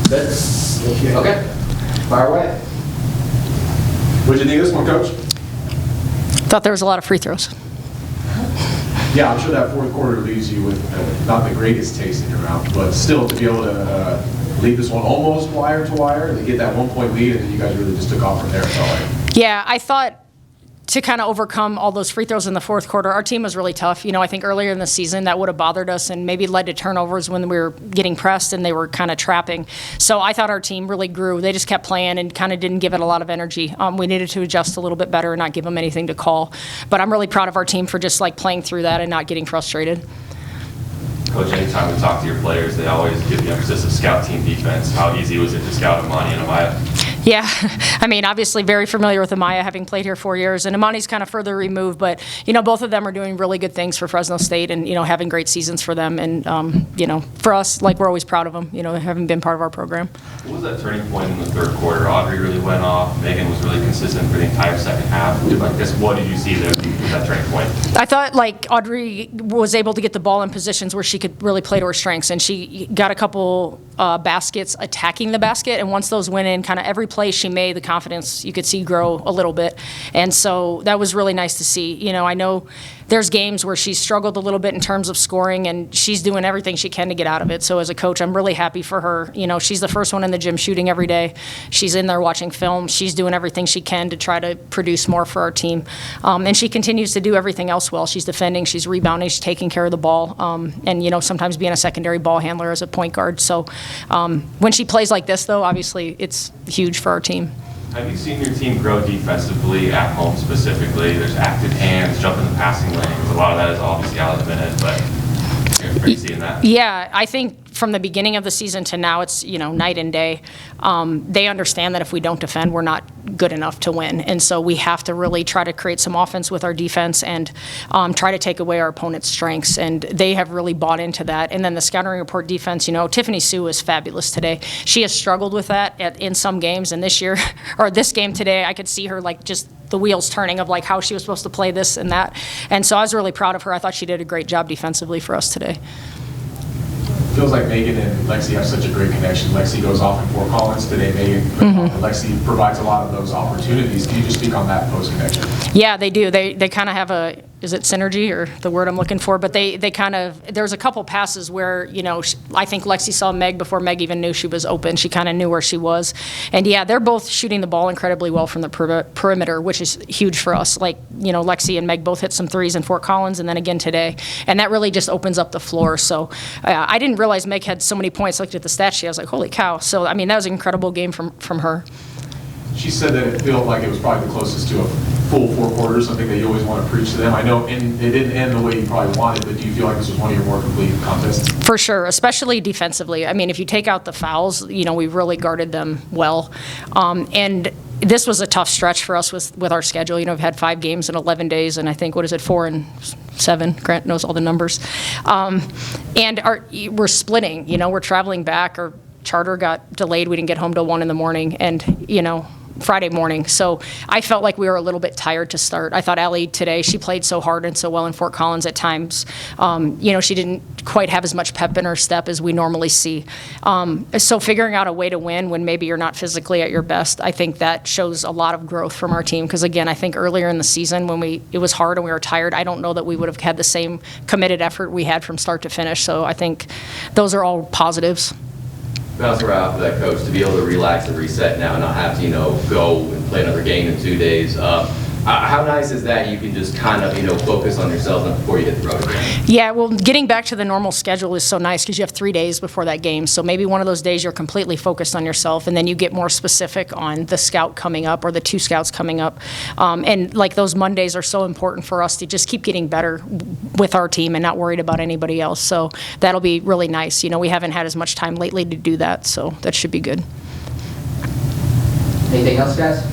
Good. Okay. Fire away. What did you think of this one, Coach? Thought there was a lot of free throws. Yeah, I'm sure that fourth quarter leaves you with not the greatest taste in your mouth, but still to be able to lead this one almost wire to wire, to get that 1-point lead, and then you guys really just took off from there, it felt like. Yeah, I thought to kind of overcome all those free throws in the fourth quarter, our team was really tough. You know, I think earlier in the season that would have bothered us and maybe led to turnovers when we were getting pressed and they were kind of trapping. So I thought our team really grew. They just kept playing and kind of didn't give it a lot of energy. We needed to adjust a little bit better and not give them anything to call. But I'm really proud of our team for just like playing through that and not getting frustrated. Coach, anytime we talk to your players, they always give the emphasis of scout team defense. How easy was it to scout Amani and Amaya? Yeah, I mean, obviously very familiar with Amaya, having played here 4 years, and Amani's kind of further removed, but, you know, both of them are doing really good things for Fresno State and, you know, having great seasons for them, and, you know, for us, like, we're always proud of them, you know, having been part of our program. What was that turning point in the third quarter? Audrey really went off. Megan was really consistent for the entire second half. What did you see there with that turning point? I thought, like, Audrey was able to get the ball in positions where she could really play to her strengths, and she got a couple baskets attacking the basket, and once those went in, kind of every play she made, the confidence you could see grow a little bit, and so that was really nice to see. You know, I know there's games where she's struggled a little bit in terms of scoring, and she's doing everything she can to get out of it. So as a coach, I'm really happy for her. You know, she's the first one in the gym shooting every day. She's in there watching film. She's doing everything she can to try to produce more for our team, and she continues to do everything else well. She's defending, she's rebounding, she's taking care of the ball, and, you know, sometimes being a secondary ball handler as a point guard. So when she plays like this, though, obviously it's huge for our team. Have you seen your team grow defensively at home specifically? There's active hands, jump in the passing lanes. A lot of that is obviously out of the minute, but are you seeing that? Yeah, I think from the beginning of the season to now, it's, you know, night and day. They understand that if we don't defend, we're not good enough to win. And so we have to really try to create some offense with our defense and try to take away our opponent's strengths. And they have really bought into that. And then the scouting report defense, you know, Tiffany Sue was fabulous today. She has struggled with that in some games. And this year, or this game today, I could see her like just the wheels turning of like how she was supposed to play this and that. And so I was really proud of her. I thought she did a great job defensively for us today. Feels like Megan and Lexi have such a great connection. Lexi goes off in Fort Collins today. Megan, Lexi provides a lot of those opportunities. Can you just speak on that post connection? Yeah, they do. They kind of have a, is it synergy or the word I'm looking for? But they kind of, there's a couple passes where, you know, I think Lexi saw Meg before Meg even knew she was open. She kind of knew where she was. And yeah, they're both shooting the ball incredibly well from the perimeter, which is huge for us. Like, you know, Lexi and Meg both hit some threes in Fort Collins and then again today. And that really just opens up the floor. So I didn't realize Meg had so many points. I looked at the stat sheet. I was like, holy cow. So, I mean, that was an incredible game from her. She said that it felt like it was probably the closest to a full 4 quarters, something that you always want to preach to them. I know it didn't end the way you probably wanted, but do you feel like this was one of your more complete contests? For sure, especially defensively. I mean, if you take out the fouls, you know, we really guarded them well. And this was a tough stretch for us with our schedule. You know, we've had 5 games in 11 days, and I think, 4 and 7? Grant knows all the numbers. And we're splitting. You know, we're traveling back. Our charter got delayed. We didn't get home till 1 in the morning, and, you know, Friday morning. So I felt like we were a little bit tired to start. I thought Allie today, she played so hard and so well in Fort Collins at times. You know, she didn't quite have as much pep in her step as we normally see. So figuring out a way to win when maybe you're not physically at your best, I think that shows a lot of growth from our team. Because again, I think earlier in the season when it was hard and we were tired, I don't know that we would have had the same committed effort we had from start to finish. So I think those are all positives. Bounce around for that, coach, to be able to relax and reset now and not have to, you know, go and play another game in 2 days. How nice is that you can just kind of, you know, focus on yourself before you hit the road again? Yeah, well, getting back to the normal schedule is so nice because you have 3 days before that game. So maybe one of those days you're completely focused on yourself, and then you get more specific on the scout coming up or the 2 scouts coming up. And like those Mondays are so important for us to just keep getting better with our team and not worried about anybody else. So that'll be really nice. You know, we haven't had as much time lately to do that, so that should be good. Anything else, guys?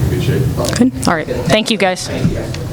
Good shape. Good. All right. Thank you, guys. Thank you, guys.